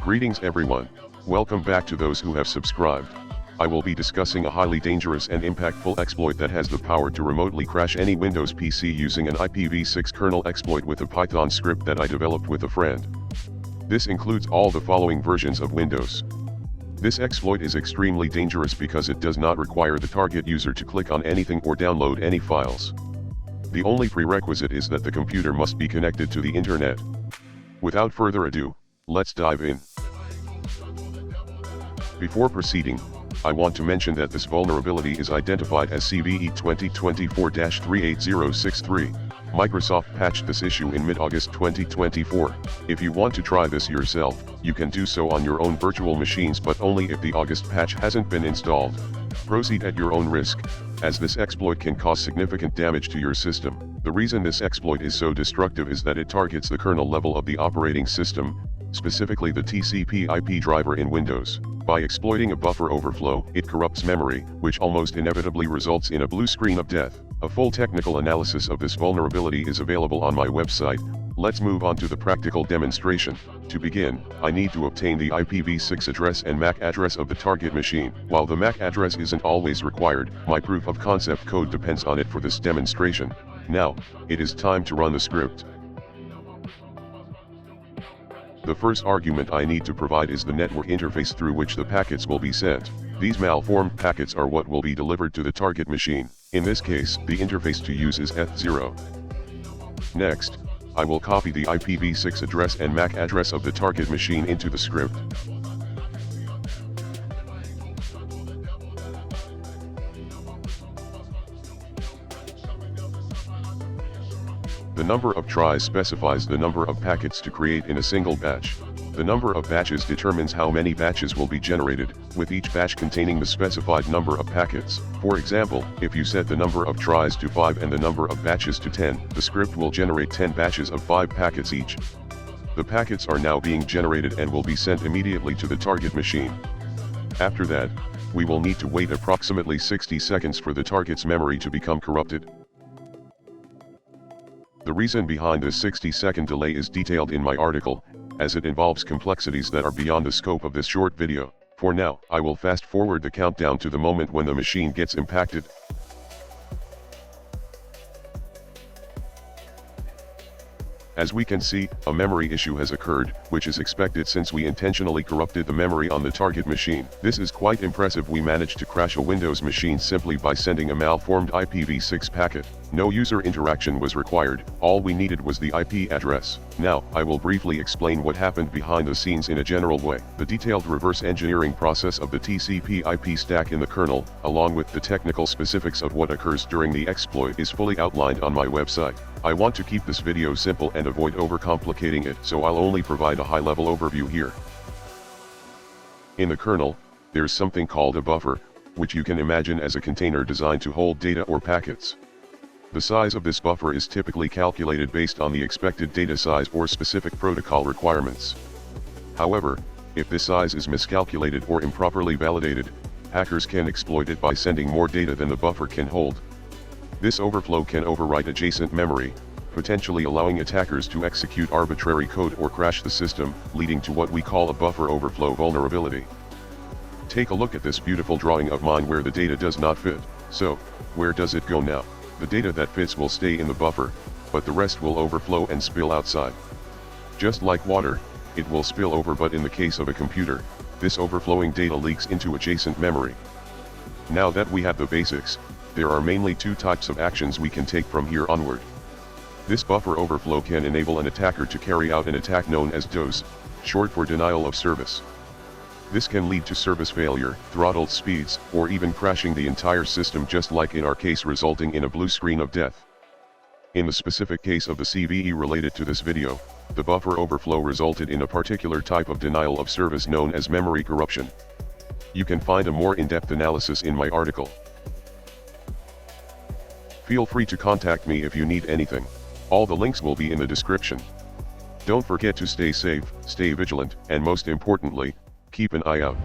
Greetings everyone. Welcome back to those who have subscribed. I will be discussing a highly dangerous and impactful exploit that has the power to remotely crash any Windows PC using an IPv6 kernel exploit with a Python script that I developed with a friend. This includes all the following versions of Windows. This exploit is extremely dangerous because it does not require the target user to click on anything or download any files. The only prerequisite is that the computer must be connected to the internet. Without further ado, let's dive in. Before proceeding, I want to mention that this vulnerability is identified as CVE-2024-38063. Microsoft patched this issue in mid-August 2024. If you want to try this yourself, you can do so on your own virtual machines, but only if the August patch hasn't been installed. Proceed at your own risk, as this exploit can cause significant damage to your system. The reason this exploit is so destructive is that it targets the kernel level of the operating system, specifically the TCP/IP driver in Windows. By exploiting a buffer overflow, it corrupts memory, which almost inevitably results in a blue screen of death. A full technical analysis of this vulnerability is available on my website. Let's move on to the practical demonstration. To begin, I need to obtain the IPv6 address and MAC address of the target machine. While the MAC address isn't always required, my proof of concept code depends on it for this demonstration. Now, it is time to run the script. The first argument I need to provide is the network interface through which the packets will be sent. These malformed packets are what will be delivered to the target machine. In this case, the interface to use is Eth0. Next, I will copy the IPv6 address and MAC address of the target machine into the script. The number of tries specifies the number of packets to create in a single batch. The number of batches determines how many batches will be generated, with each batch containing the specified number of packets. For example, if you set the number of tries to 5 and the number of batches to 10, the script will generate 10 batches of 5 packets each. The packets are now being generated and will be sent immediately to the target machine. After that, we will need to wait approximately 60 seconds for the target's memory to become corrupted. The reason behind this 60-second delay is detailed in my article, as it involves complexities that are beyond the scope of this short video. For now, I will fast forward the countdown to the moment when the machine gets impacted. As we can see, a memory issue has occurred, which is expected since we intentionally corrupted the memory on the target machine. This is quite impressive. We managed to crash a Windows machine simply by sending a malformed IPv6 packet. No user interaction was required, all we needed was the IP address. Now, I will briefly explain what happened behind the scenes in a general way. The detailed reverse engineering process of the TCP/IP stack in the kernel, along with the technical specifics of what occurs during the exploit, is fully outlined on my website. I want to keep this video simple and avoid overcomplicating it, so I'll only provide a high-level overview here. In the kernel, there's something called a buffer, which you can imagine as a container designed to hold data or packets. The size of this buffer is typically calculated based on the expected data size or specific protocol requirements. However, if this size is miscalculated or improperly validated, hackers can exploit it by sending more data than the buffer can hold. This overflow can overwrite adjacent memory, potentially allowing attackers to execute arbitrary code or crash the system, leading to what we call a buffer overflow vulnerability. Take a look at this beautiful drawing of mine where the data does not fit. So, where does it go now? The data that fits will stay in the buffer, but the rest will overflow and spill outside. Just like water, it will spill over, but in the case of a computer, this overflowing data leaks into adjacent memory. Now that we have the basics, there are mainly two types of actions we can take from here onward. This buffer overflow can enable an attacker to carry out an attack known as DOS, short for denial of service. This can lead to service failure, throttled speeds, or even crashing the entire system, just like in our case, resulting in a blue screen of death. In the specific case of the CVE related to this video, the buffer overflow resulted in a particular type of denial of service known as memory corruption. You can find a more in-depth analysis in my article. Feel free to contact me if you need anything. All the links will be in the description. Don't forget to stay safe, stay vigilant, and most importantly, keep an eye out.